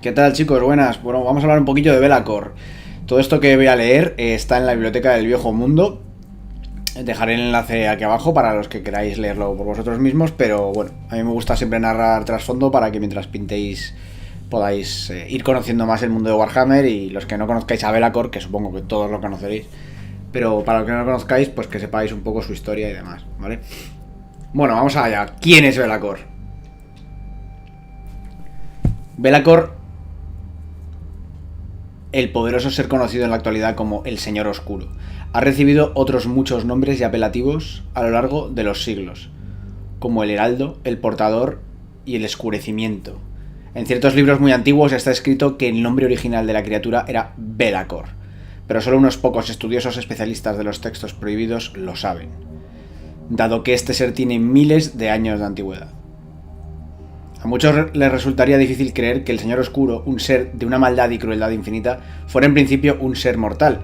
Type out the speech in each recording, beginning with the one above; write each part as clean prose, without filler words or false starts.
¿Qué tal, chicos? Buenas. Bueno, vamos a hablar un poquillo de Belacor. Todo esto que voy a leer está en la biblioteca del Viejo Mundo. Dejaré el enlace aquí abajo para los que queráis leerlo por vosotros mismos, pero bueno, a mí me gusta siempre narrar trasfondo para que mientras pintéis podáis ir conociendo más el mundo de Warhammer, y los que no conozcáis a Belacor, que supongo que todos lo conoceréis, pero para los que no lo conozcáis, pues que sepáis un poco su historia y demás, ¿vale? Bueno, vamos allá. ¿Quién es Belacor? Belacor, el poderoso ser conocido en la actualidad como el Señor Oscuro, ha recibido otros muchos nombres y apelativos a lo largo de los siglos, como el Heraldo, el Portador y el Escurecimiento. En ciertos libros muy antiguos está escrito que el nombre original de la criatura era Belacor, pero solo unos pocos estudiosos especialistas de los textos prohibidos lo saben, dado que este ser tiene miles de años de antigüedad. A muchos les resultaría difícil creer que el Señor Oscuro, un ser de una maldad y crueldad infinita, fuera en principio un ser mortal.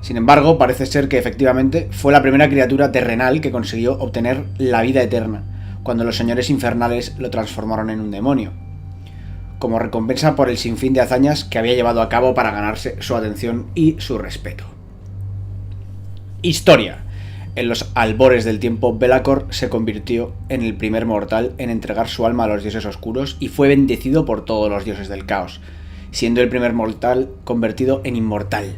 Sin embargo, parece ser que efectivamente fue la primera criatura terrenal que consiguió obtener la vida eterna, cuando los señores infernales lo transformaron en un demonio, como recompensa por el sinfín de hazañas que había llevado a cabo para ganarse su atención y su respeto. Historia. En los albores del tiempo, Belacor se convirtió en el primer mortal en entregar su alma a los dioses oscuros y fue bendecido por todos los dioses del caos, siendo el primer mortal convertido en inmortal,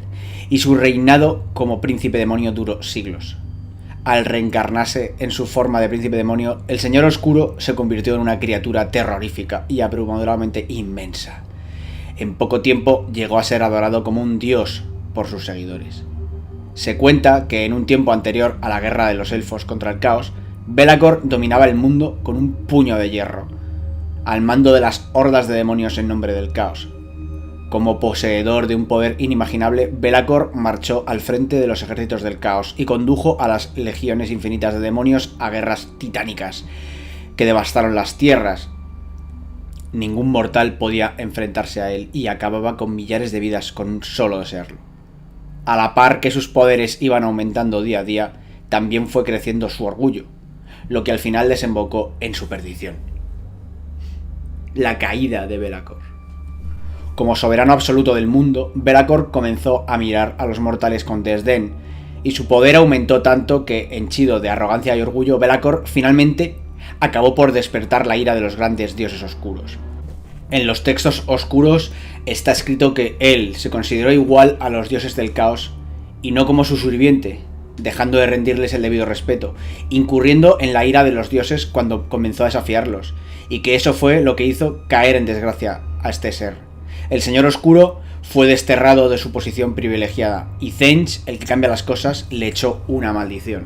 y su reinado como príncipe demonio duró siglos. Al reencarnarse en su forma de príncipe demonio, el Señor Oscuro se convirtió en una criatura terrorífica y abrumadoramente inmensa. En poco tiempo llegó a ser adorado como un dios por sus seguidores. Se cuenta que en un tiempo anterior a la guerra de los elfos contra el caos, Belacor dominaba el mundo con un puño de hierro, al mando de las hordas de demonios en nombre del caos. Como poseedor de un poder inimaginable, Belacor marchó al frente de los ejércitos del caos y condujo a las legiones infinitas de demonios a guerras titánicas que devastaron las tierras. Ningún mortal podía enfrentarse a él y acababa con millares de vidas con solo desearlo. A la par que sus poderes iban aumentando día a día, también fue creciendo su orgullo, lo que al final desembocó en su perdición. La caída de Belacor. Como soberano absoluto del mundo, Belacor comenzó a mirar a los mortales con desdén, y su poder aumentó tanto que, henchido de arrogancia y orgullo, Belacor finalmente acabó por despertar la ira de los grandes dioses oscuros. En los textos oscuros está escrito que él se consideró igual a los dioses del caos y no como su sirviente, dejando de rendirles el debido respeto, incurriendo en la ira de los dioses cuando comenzó a desafiarlos, y que eso fue lo que hizo caer en desgracia a este ser. El Señor Oscuro fue desterrado de su posición privilegiada, y Tzeentch, el que cambia las cosas, le echó una maldición.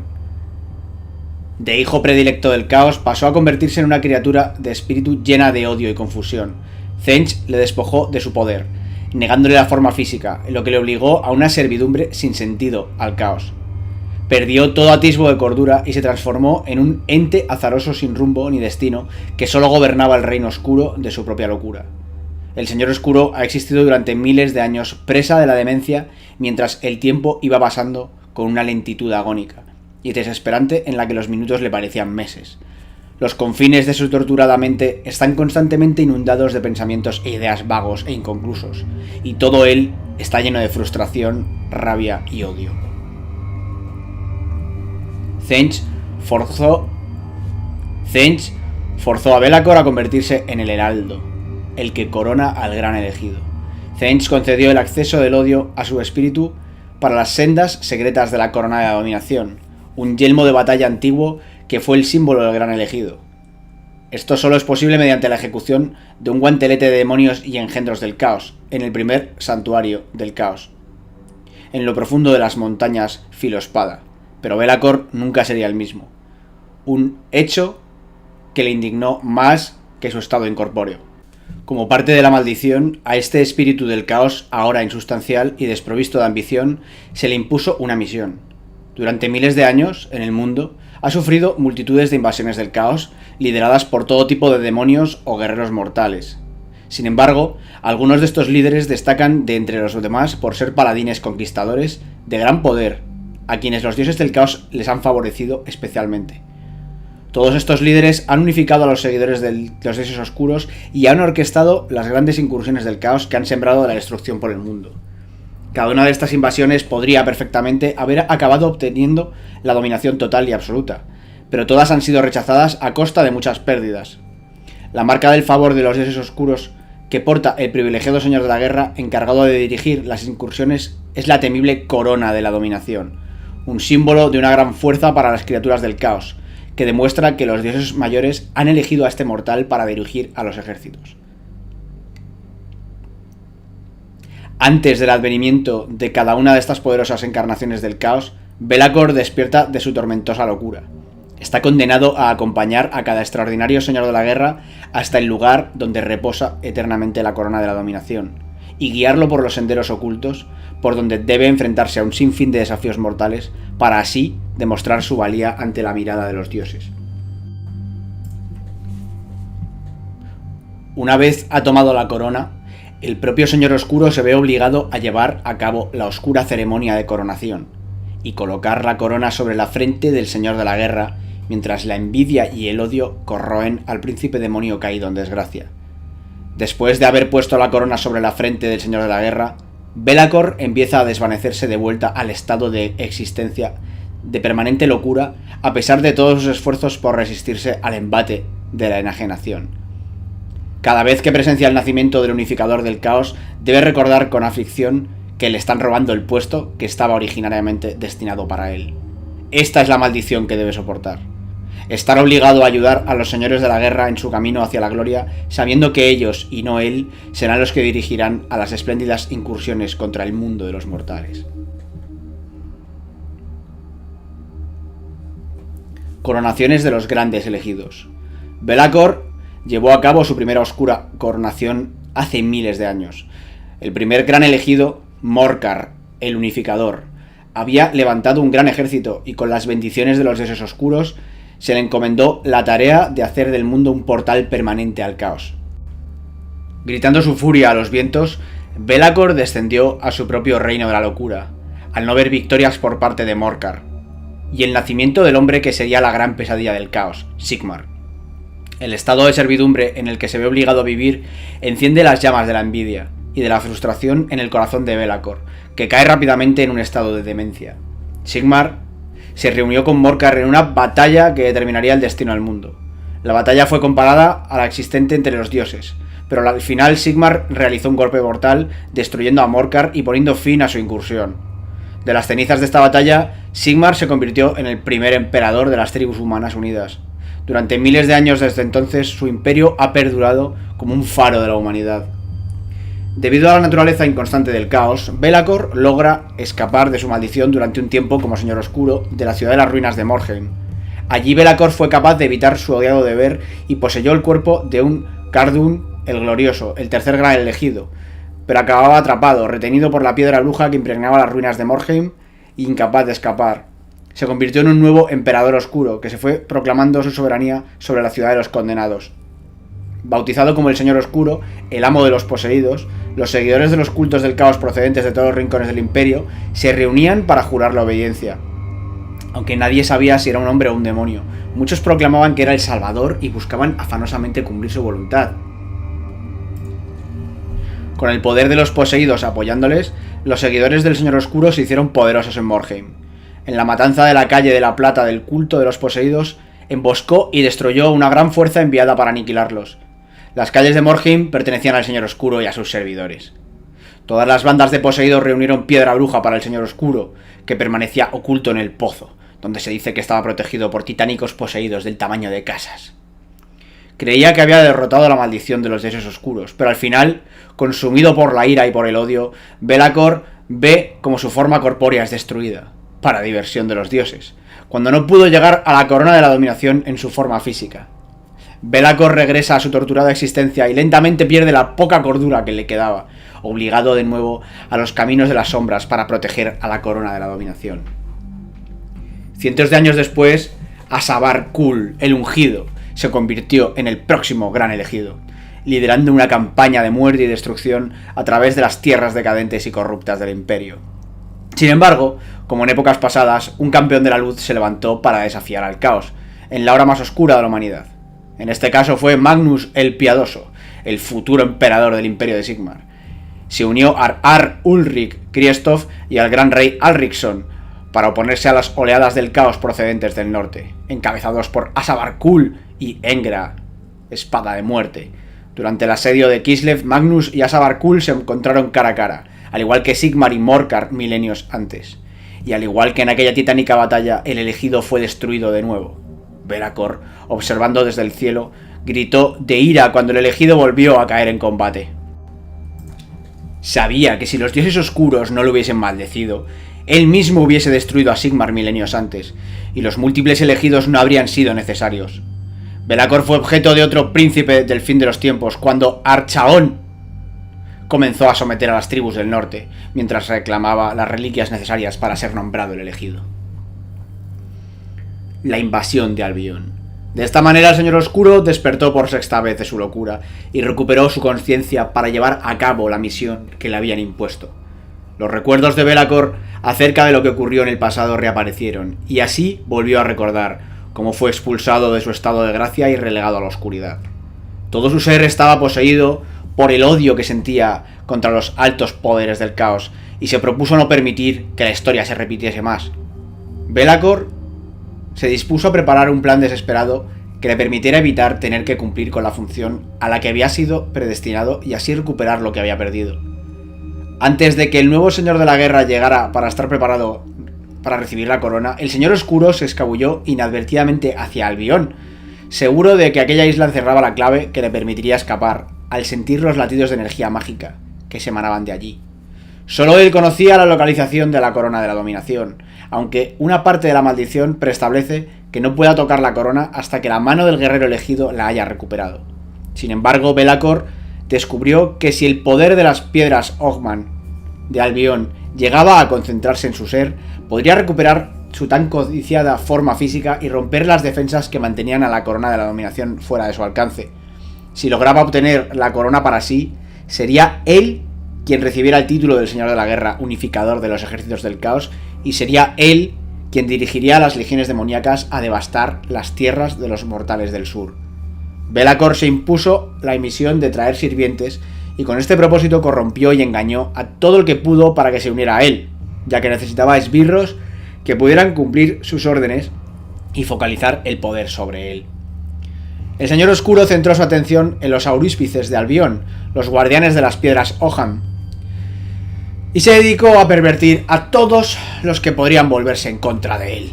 De hijo predilecto del caos, pasó a convertirse en una criatura de espíritu llena de odio y confusión. Tzeentch le despojó de su poder, negándole la forma física, lo que le obligó a una servidumbre sin sentido al caos. Perdió todo atisbo de cordura y se transformó en un ente azaroso sin rumbo ni destino que solo gobernaba el reino oscuro de su propia locura. El Señor Oscuro ha existido durante miles de años, presa de la demencia, mientras el tiempo iba pasando con una lentitud agónica y desesperante en la que los minutos le parecían meses. Los confines de su torturada mente están constantemente inundados de pensamientos e ideas vagos e inconclusos, y todo él está lleno de frustración, rabia y odio. Tzeentch forzó a Belacor a convertirse en el Heraldo, el que corona al gran elegido. Tzeentch concedió el acceso del odio a su espíritu para las sendas secretas de la corona de la dominación, un yelmo de batalla antiguo que fue el símbolo del gran elegido. Esto solo es posible mediante la ejecución de un guantelete de demonios y engendros del caos, en el primer santuario del caos, en lo profundo de las montañas Filoespada. Pero Belacor nunca sería el mismo, un hecho que le indignó más que su estado incorpóreo. Como parte de la maldición, a este espíritu del caos, ahora insustancial y desprovisto de ambición, se le impuso una misión. Durante miles de años, en el mundo, ha sufrido multitudes de invasiones del caos, lideradas por todo tipo de demonios o guerreros mortales. Sin embargo, algunos de estos líderes destacan de entre los demás por ser paladines conquistadores de gran poder, a quienes los dioses del caos les han favorecido especialmente. Todos estos líderes han unificado a los seguidores de los dioses oscuros y han orquestado las grandes incursiones del caos que han sembrado la destrucción por el mundo. Cada una de estas invasiones podría perfectamente haber acabado obteniendo la dominación total y absoluta, pero todas han sido rechazadas a costa de muchas pérdidas. La marca del favor de los dioses oscuros que porta el privilegiado señor de la guerra encargado de dirigir las incursiones es la temible corona de la dominación, un símbolo de una gran fuerza para las criaturas del caos, que demuestra que los dioses mayores han elegido a este mortal para dirigir a los ejércitos. Antes del advenimiento de cada una de estas poderosas encarnaciones del caos, Be'lakor despierta de su tormentosa locura. Está condenado a acompañar a cada extraordinario señor de la guerra hasta el lugar donde reposa eternamente la corona de la dominación, y guiarlo por los senderos ocultos, por donde debe enfrentarse a un sinfín de desafíos mortales, para así demostrar su valía ante la mirada de los dioses. Una vez ha tomado la corona, el propio Señor Oscuro se ve obligado a llevar a cabo la oscura ceremonia de coronación, y colocar la corona sobre la frente del Señor de la Guerra, mientras la envidia y el odio corroen al príncipe demonio caído en desgracia. Después de haber puesto la corona sobre la frente del Señor de la Guerra, Be'lakor empieza a desvanecerse de vuelta al estado de existencia de permanente locura, a pesar de todos sus esfuerzos por resistirse al embate de la enajenación. Cada vez que presencia el nacimiento del unificador del caos, debe recordar con aflicción que le están robando el puesto que estaba originariamente destinado para él. Esta es la maldición que debe soportar. Estar obligado a ayudar a los señores de la guerra en su camino hacia la gloria, sabiendo que ellos, y no él, serán los que dirigirán a las espléndidas incursiones contra el mundo de los mortales. Coronaciones de los grandes elegidos. Be'lakor llevó a cabo su primera oscura coronación hace miles de años. El primer gran elegido, Morkar, el unificador, había levantado un gran ejército y con las bendiciones de los dioses oscuros se le encomendó la tarea de hacer del mundo un portal permanente al caos. Gritando su furia a los vientos, Be'lakor descendió a su propio reino de la locura, al no ver victorias por parte de Morkar, y el nacimiento del hombre que sería la gran pesadilla del caos, Sigmar. El estado de servidumbre en el que se ve obligado a vivir enciende las llamas de la envidia y de la frustración en el corazón de Be'lakor, que cae rápidamente en un estado de demencia. Sigmar se reunió con Morkar en una batalla que determinaría el destino del mundo. La batalla fue comparada a la existente entre los dioses, pero al final Sigmar realizó un golpe mortal, destruyendo a Morkar y poniendo fin a su incursión. De las cenizas de esta batalla, Sigmar se convirtió en el primer emperador de las tribus humanas unidas. Durante miles de años desde entonces, su imperio ha perdurado como un faro de la humanidad. Debido a la naturaleza inconstante del caos, Be'lakor logra escapar de su maldición durante un tiempo como Señor Oscuro de la ciudad de las ruinas de Morheim. Allí Be'lakor fue capaz de evitar su odiado deber y poseyó el cuerpo de un Cardoon el Glorioso, el tercer gran elegido, pero acababa atrapado, retenido por la piedra bruja que impregnaba las ruinas de Morheim, e incapaz de escapar. Se convirtió en un nuevo emperador oscuro, que se fue proclamando su soberanía sobre la ciudad de los condenados. Bautizado como el Señor Oscuro, el amo de los poseídos, los seguidores de los cultos del caos procedentes de todos los rincones del imperio se reunían para jurar la obediencia. Aunque nadie sabía si era un hombre o un demonio, muchos proclamaban que era el Salvador y buscaban afanosamente cumplir su voluntad. Con el poder de los poseídos apoyándoles, los seguidores del Señor Oscuro se hicieron poderosos en Morheim. En la matanza de la calle de la Plata del culto de los poseídos, emboscó y destruyó una gran fuerza enviada para aniquilarlos. Las calles de Morheim pertenecían al Señor Oscuro y a sus servidores. Todas las bandas de poseídos reunieron piedra bruja para el Señor Oscuro, que permanecía oculto en el pozo, donde se dice que estaba protegido por titánicos poseídos del tamaño de casas. Creía que había derrotado la maldición de los dioses oscuros, pero al final, consumido por la ira y por el odio, Be'lakor ve como su forma corpórea es destruida, para diversión de los dioses, cuando no pudo llegar a la corona de la dominación en su forma física. Be'lakor regresa a su torturada existencia y lentamente pierde la poca cordura que le quedaba, obligado de nuevo a los caminos de las sombras para proteger a la corona de la dominación. Cientos de años después, Asabar Kul, el ungido, se convirtió en el próximo gran elegido, liderando una campaña de muerte y destrucción a través de las tierras decadentes y corruptas del imperio. Sin embargo, como en épocas pasadas, un campeón de la luz se levantó para desafiar al caos. en la hora más oscura de la humanidad. En este caso fue Magnus el Piadoso, el futuro emperador del Imperio de Sigmar. Se unió a Ulrich Kristoff y al gran rey Alriksson para oponerse a las oleadas del caos procedentes del norte, encabezados por Asabarkul y Engra, espada de muerte. Durante el asedio de Kislev, Magnus y Asabarkul se encontraron cara a cara, al igual que Sigmar y Morkar milenios antes. Y al igual que en aquella titánica batalla, el elegido fue destruido de nuevo. Be'lakor, observando desde el cielo, gritó de ira cuando el elegido volvió a caer en combate. Sabía que si los dioses oscuros no lo hubiesen maldecido, él mismo hubiese destruido a Sigmar milenios antes, y los múltiples elegidos no habrían sido necesarios. Be'lakor fue objeto de otro príncipe del fin de los tiempos cuando Archaon comenzó a someter a las tribus del norte, mientras reclamaba las reliquias necesarias para ser nombrado el elegido. La invasión de Albion. De esta manera el Señor Oscuro despertó por sexta vez de su locura y recuperó su conciencia para llevar a cabo la misión que le habían impuesto. Los recuerdos de Be'lakor acerca de lo que ocurrió en el pasado reaparecieron, y así volvió a recordar cómo fue expulsado de su estado de gracia y relegado a la oscuridad. Todo su ser estaba poseído por el odio que sentía contra los altos poderes del caos, y se propuso no permitir que la historia se repitiese más. Be'lakor se dispuso a preparar un plan desesperado que le permitiera evitar tener que cumplir con la función a la que había sido predestinado y así recuperar lo que había perdido. Antes de que el nuevo Señor de la Guerra llegara para estar preparado para recibir la corona, el Señor Oscuro se escabulló inadvertidamente hacia Albion, seguro de que aquella isla encerraba la clave que le permitiría escapar, al sentir los latidos de energía mágica que se emanaban de allí. Solo él conocía la localización de la corona de la dominación, aunque una parte de la maldición preestablece que no pueda tocar la corona hasta que la mano del guerrero elegido la haya recuperado. Sin embargo, Be'lakor descubrió que si el poder de las piedras Ogman de Albion llegaba a concentrarse en su ser, podría recuperar su tan codiciada forma física y romper las defensas que mantenían a la corona de la dominación fuera de su alcance. Si lograba obtener la corona para sí, sería él quien recibiera el título del Señor de la Guerra, unificador de los ejércitos del caos, y sería él quien dirigiría a las legiones demoníacas a devastar las tierras de los mortales del sur. Be'lakor se impuso la misión de traer sirvientes, y con este propósito corrompió y engañó a todo el que pudo para que se uniera a él, ya que necesitaba esbirros que pudieran cumplir sus órdenes y focalizar el poder sobre él. El Señor Oscuro centró su atención en los auríspices de Albion, los guardianes de las piedras Oham, y se dedicó a pervertir a todos los que podrían volverse en contra de él.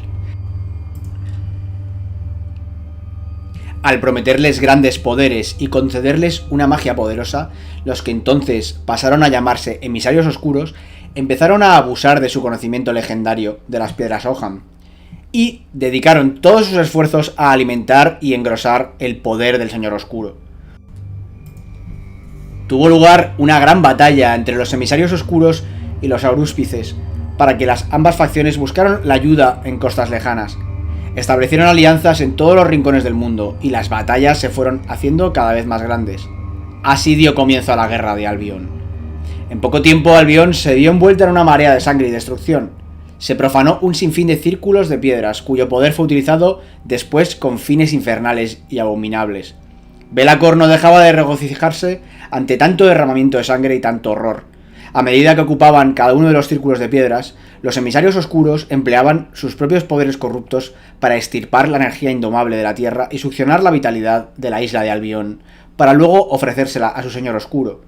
Al prometerles grandes poderes y concederles una magia poderosa, los que entonces pasaron a llamarse emisarios oscuros empezaron a abusar de su conocimiento legendario de las piedras Oham, y dedicaron todos sus esfuerzos a alimentar y engrosar el poder del Señor Oscuro. Tuvo lugar una gran batalla entre los emisarios oscuros y los auríspices, para que las ambas facciones buscaran la ayuda en costas lejanas. Establecieron alianzas en todos los rincones del mundo, y las batallas se fueron haciendo cada vez más grandes. Así dio comienzo a la guerra de Albion. En poco tiempo Albion se vio envuelta en una marea de sangre y destrucción. Se profanó un sinfín de círculos de piedras, cuyo poder fue utilizado después con fines infernales y abominables. Be'lakor no dejaba de regocijarse ante tanto derramamiento de sangre y tanto horror. A medida que ocupaban cada uno de los círculos de piedras, los emisarios oscuros empleaban sus propios poderes corruptos para extirpar la energía indomable de la tierra y succionar la vitalidad de la isla de Albion, para luego ofrecérsela a su Señor Oscuro.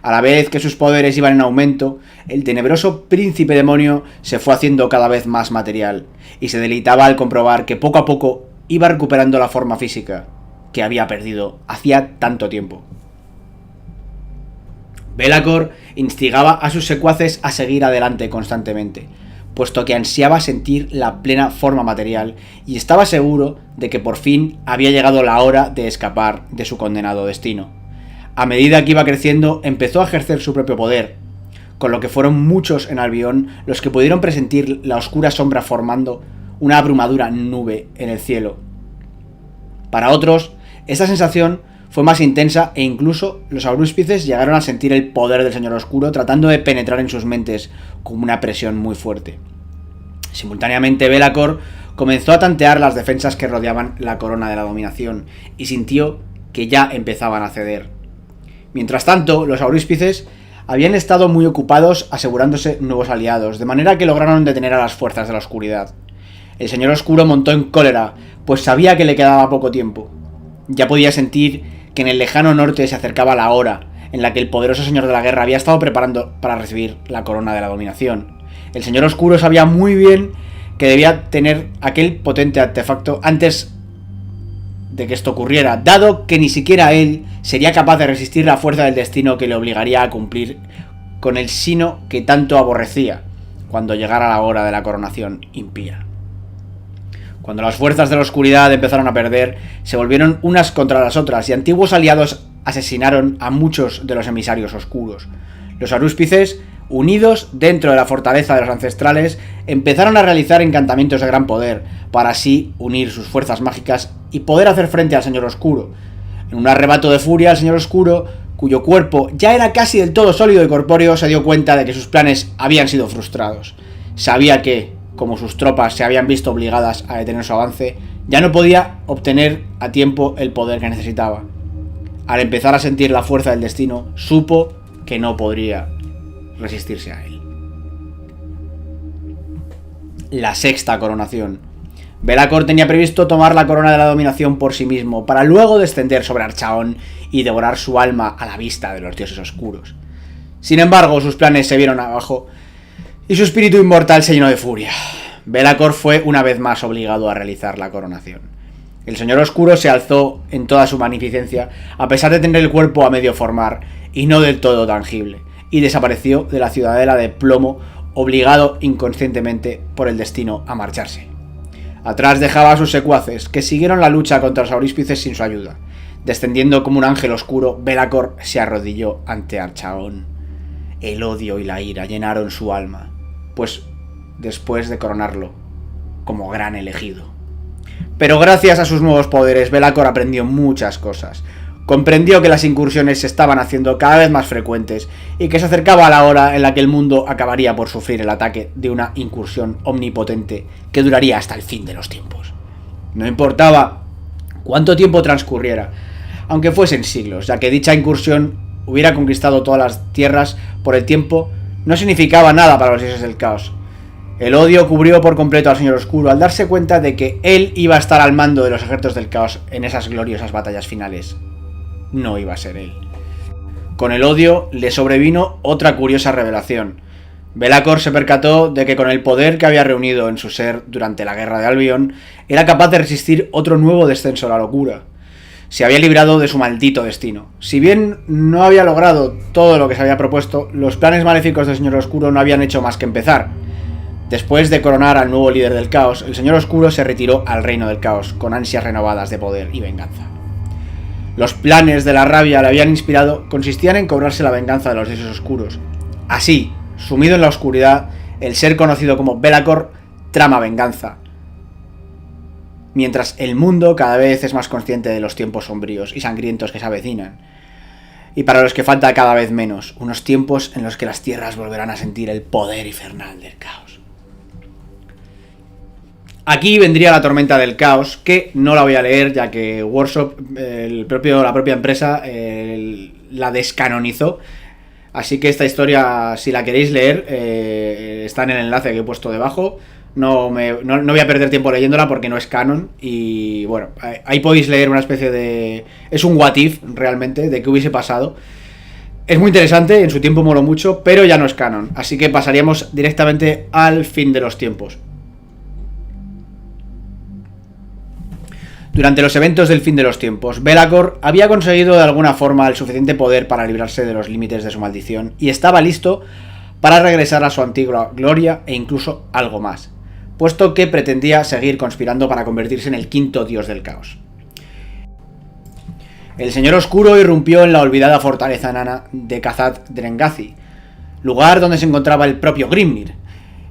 A la vez que sus poderes iban en aumento, el tenebroso príncipe demonio se fue haciendo cada vez más material, y se deleitaba al comprobar que poco a poco iba recuperando la forma física que había perdido hacía tanto tiempo. Be'lakor instigaba a sus secuaces a seguir adelante constantemente, puesto que ansiaba sentir la plena forma material y estaba seguro de que por fin había llegado la hora de escapar de su condenado destino. A medida que iba creciendo, empezó a ejercer su propio poder, con lo que fueron muchos en Albion los que pudieron presentir la oscura sombra formando una abrumadora nube en el cielo. Para otros, esta sensación fue más intensa e incluso los auríspices llegaron a sentir el poder del Señor Oscuro tratando de penetrar en sus mentes con una presión muy fuerte. Simultáneamente Be'lakor comenzó a tantear las defensas que rodeaban la corona de la dominación y sintió que ya empezaban a ceder. Mientras tanto, los auríspices habían estado muy ocupados asegurándose nuevos aliados, de manera que lograron detener a las fuerzas de la oscuridad. El Señor Oscuro montó en cólera, pues sabía que le quedaba poco tiempo. Ya podía sentir que en el lejano norte se acercaba la hora en la que el poderoso Señor de la Guerra había estado preparando para recibir la corona de la dominación. El Señor Oscuro sabía muy bien que debía tener aquel potente artefacto antes de que esto ocurriera, dado que ni siquiera él sería capaz de resistir la fuerza del destino que le obligaría a cumplir con el sino que tanto aborrecía cuando llegara la hora de la coronación impía. Cuando las fuerzas de la oscuridad empezaron a perder, se volvieron unas contra las otras y antiguos aliados asesinaron a muchos de los emisarios oscuros. Los arúspices, unidos dentro de la fortaleza de los ancestrales, empezaron a realizar encantamientos de gran poder, para así unir sus fuerzas mágicas y poder hacer frente al Señor Oscuro. En un arrebato de furia, el Señor Oscuro, cuyo cuerpo ya era casi del todo sólido y corpóreo, se dio cuenta de que sus planes habían sido frustrados. Sabía que, como sus tropas se habían visto obligadas a detener su avance, ya no podía obtener a tiempo el poder que necesitaba. Al empezar a sentir la fuerza del destino, supo que no podría resistirse a él. La sexta coronación. Belacor tenía previsto tomar la corona de la dominación por sí mismo, para luego descender sobre Archaon y devorar su alma a la vista de los dioses oscuros. Sin embargo, sus planes se vieron abajo y su espíritu inmortal se llenó de furia. Belacor fue una vez más obligado a realizar la coronación. El Señor Oscuro se alzó en toda su magnificencia, a pesar de tener el cuerpo a medio formar y no del todo tangible, y desapareció de la ciudadela de plomo, obligado inconscientemente por el destino a marcharse. Atrás dejaba a sus secuaces, que siguieron la lucha contra los auríspices sin su ayuda. Descendiendo como un ángel oscuro, Belacor se arrodilló ante Archaon. El odio y la ira llenaron su alma, pues después de coronarlo como gran elegido. Pero gracias a sus nuevos poderes, Belacor aprendió muchas cosas. Comprendió que las incursiones se estaban haciendo cada vez más frecuentes y que se acercaba la hora en la que el mundo acabaría por sufrir el ataque de una incursión omnipotente que duraría hasta el fin de los tiempos. No importaba cuánto tiempo transcurriera, aunque fuesen siglos, ya que dicha incursión hubiera conquistado todas las tierras por el tiempo, no significaba nada para los dioses del caos. El odio cubrió por completo al Señor Oscuro al darse cuenta de que él iba a estar al mando de los ejércitos del caos en esas gloriosas batallas finales. No iba a ser él. Con el odio le sobrevino otra curiosa revelación. Belacor se percató de que con el poder que había reunido en su ser durante la guerra de Albion, era capaz de resistir otro nuevo descenso a la locura. Se había librado de su maldito destino. Si bien no había logrado todo lo que se había propuesto, los planes maléficos del Señor Oscuro no habían hecho más que empezar. Después de coronar al nuevo líder del caos, el Señor Oscuro se retiró al reino del caos, con ansias renovadas de poder y venganza. Los planes de la rabia le habían inspirado consistían en cobrarse la venganza de los dioses oscuros. Así, sumido en la oscuridad, el ser conocido como Belacor trama venganza, mientras el mundo cada vez es más consciente de los tiempos sombríos y sangrientos que se avecinan, y para los que falta cada vez menos, unos tiempos en los que las tierras volverán a sentir el poder infernal del caos. Aquí vendría la tormenta del caos, que no la voy a leer ya que Workshop, la propia empresa, la descanonizó. Así que esta historia, si la queréis leer, está en el enlace que he puesto debajo. No voy a perder tiempo leyéndola porque no es canon. Y bueno, ahí podéis leer una especie de... Es un what if, realmente, de qué hubiese pasado. Es muy interesante, en su tiempo moló mucho, pero ya no es canon. Así que pasaríamos directamente al fin de los tiempos. Durante los eventos del fin de los tiempos, Belacor había conseguido de alguna forma el suficiente poder para librarse de los límites de su maldición y estaba listo para regresar a su antigua gloria e incluso algo más, puesto que pretendía seguir conspirando para convertirse en el quinto dios del caos. El Señor Oscuro irrumpió en la olvidada fortaleza enana de Kazat Drengazi, lugar donde se encontraba el propio Grimnir,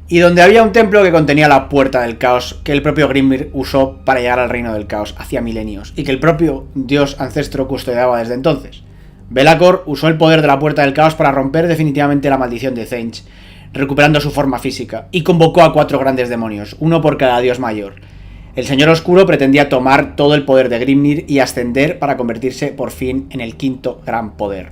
y donde había un templo que contenía la puerta del caos que el propio Grimnir usó para llegar al reino del caos hacía milenios, y que el propio dios ancestro custodiaba desde entonces. Belacor usó el poder de la puerta del caos para romper definitivamente la maldición de Thange, recuperando su forma física, y convocó a 4 grandes demonios, uno por cada dios mayor, El Señor Oscuro pretendía tomar todo el poder de Grimnir y ascender para convertirse por fin en el quinto gran poder.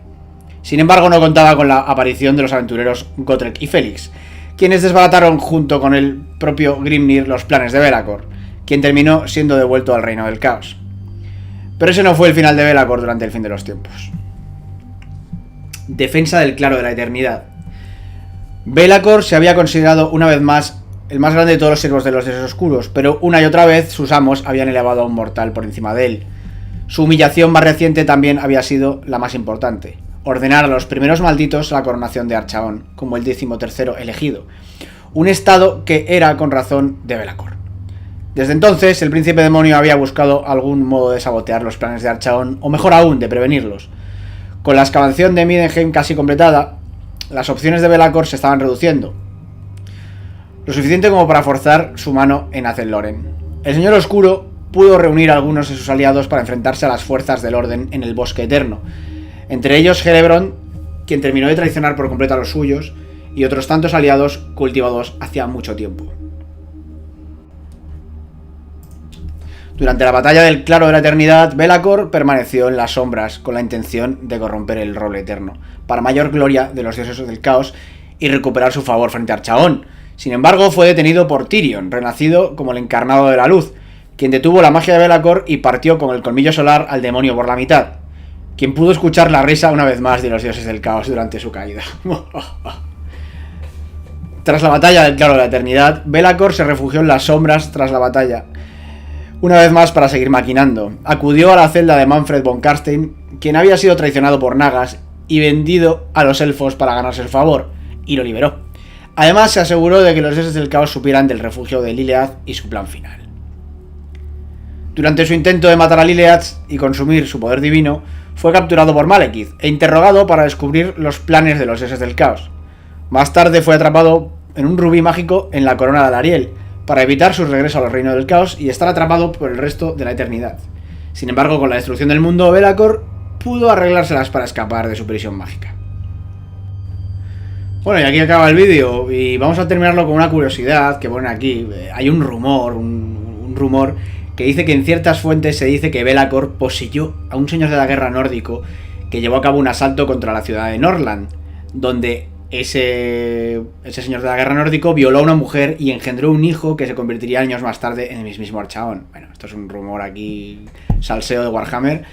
Sin embargo, no contaba con la aparición de los aventureros Gotrek y Félix, quienes desbarataron junto con el propio Grimnir los planes de Be'lakor, quien terminó siendo devuelto al Reino del Caos. Pero ese no fue el final de Be'lakor durante el fin de los tiempos. Defensa del Claro de la Eternidad. Be'lakor se había considerado una vez más el más grande de todos los siervos de los dioses oscuros, pero una y otra vez sus amos habían elevado a un mortal por encima de él. Su humillación más reciente también había sido la más importante: ordenar a los primeros malditos la coronación de Archaon, como el 13º elegido, un estado que era con razón de Be'lakor. Desde entonces, el príncipe demonio había buscado algún modo de sabotear los planes de Archaon, o mejor aún, de prevenirlos. Con la excavación de Middenheim casi completada, las opciones de Be'lakor se estaban reduciendo, lo suficiente como para forzar su mano en Azenloren. El Señor Oscuro pudo reunir a algunos de sus aliados para enfrentarse a las fuerzas del Orden en el Bosque Eterno, entre ellos Celebrimbor, quien terminó de traicionar por completo a los suyos, y otros tantos aliados cultivados hacía mucho tiempo. Durante la batalla del Claro de la Eternidad, Be'lakor permaneció en las sombras con la intención de corromper el roble eterno, para mayor gloria de los dioses del caos y recuperar su favor frente a Archaon. Sin embargo, fue detenido por Tyrion, renacido como el encarnado de la luz, quien detuvo la magia de Be'lakor y partió con el colmillo solar al demonio por la mitad, quien pudo escuchar la risa una vez más de los dioses del caos durante su caída. Tras la batalla del Claro de la Eternidad, Be'lakor se refugió en las sombras tras la batalla, una vez más para seguir maquinando. Acudió a la celda de Manfred von Karstein, quien había sido traicionado por Nagas y vendido a los elfos para ganarse el favor, y lo liberó. Además, se aseguró de que los dioses del caos supieran del refugio de Lileath y su plan final. Durante su intento de matar a Lileath y consumir su poder divino, fue capturado por Malekith e interrogado para descubrir los planes de los dioses del caos. Más tarde fue atrapado en un rubí mágico en la corona de Alariel, para evitar su regreso al reino del caos y estar atrapado por el resto de la eternidad. Sin embargo, con la destrucción del mundo, Be'lakor pudo arreglárselas para escapar de su prisión mágica. Bueno, y aquí acaba el vídeo, y vamos a terminarlo con una curiosidad que ponen aquí. Hay un rumor, que dice que en ciertas fuentes se dice que Be'lakor poseyó a un señor de la guerra nórdico que llevó a cabo un asalto contra la ciudad de Norland, donde ese señor de la guerra nórdico violó a una mujer y engendró un hijo que se convertiría años más tarde en el mismísimo Archaon. Bueno, esto es un rumor aquí, salseo de Warhammer.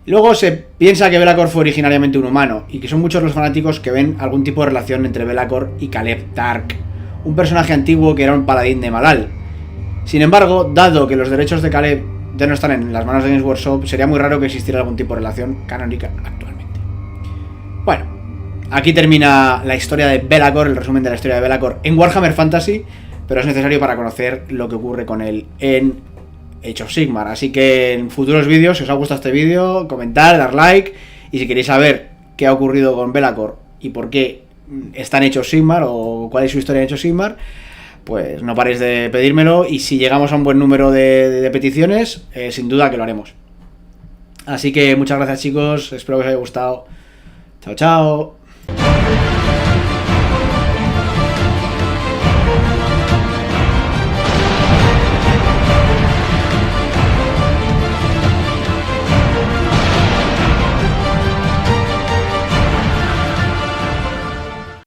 Luego se piensa que Be'lakor fue originariamente un humano, y que son muchos los fanáticos que ven algún tipo de relación entre Be'lakor y Caleb Tark, un personaje antiguo que era un paladín de Malal. Sin embargo, dado que los derechos de Caleb ya no están en las manos de Games Workshop, sería muy raro que existiera algún tipo de relación canónica actualmente. Bueno, aquí termina la historia de Be'lakor, el resumen de la historia de Be'lakor en Warhammer Fantasy, pero es necesario para conocer lo que ocurre con él en Age of Sigmar. Así que en futuros vídeos, si os ha gustado este vídeo, comentar, dar like, y si queréis saber qué ha ocurrido con Be'lakor y por qué está en Age of Sigmar o cuál es su historia en Age of Sigmar, pues no paréis de pedírmelo, y si llegamos a un buen número de peticiones, sin duda que lo haremos. Así que muchas gracias, chicos, espero que os haya gustado. Chao, chao.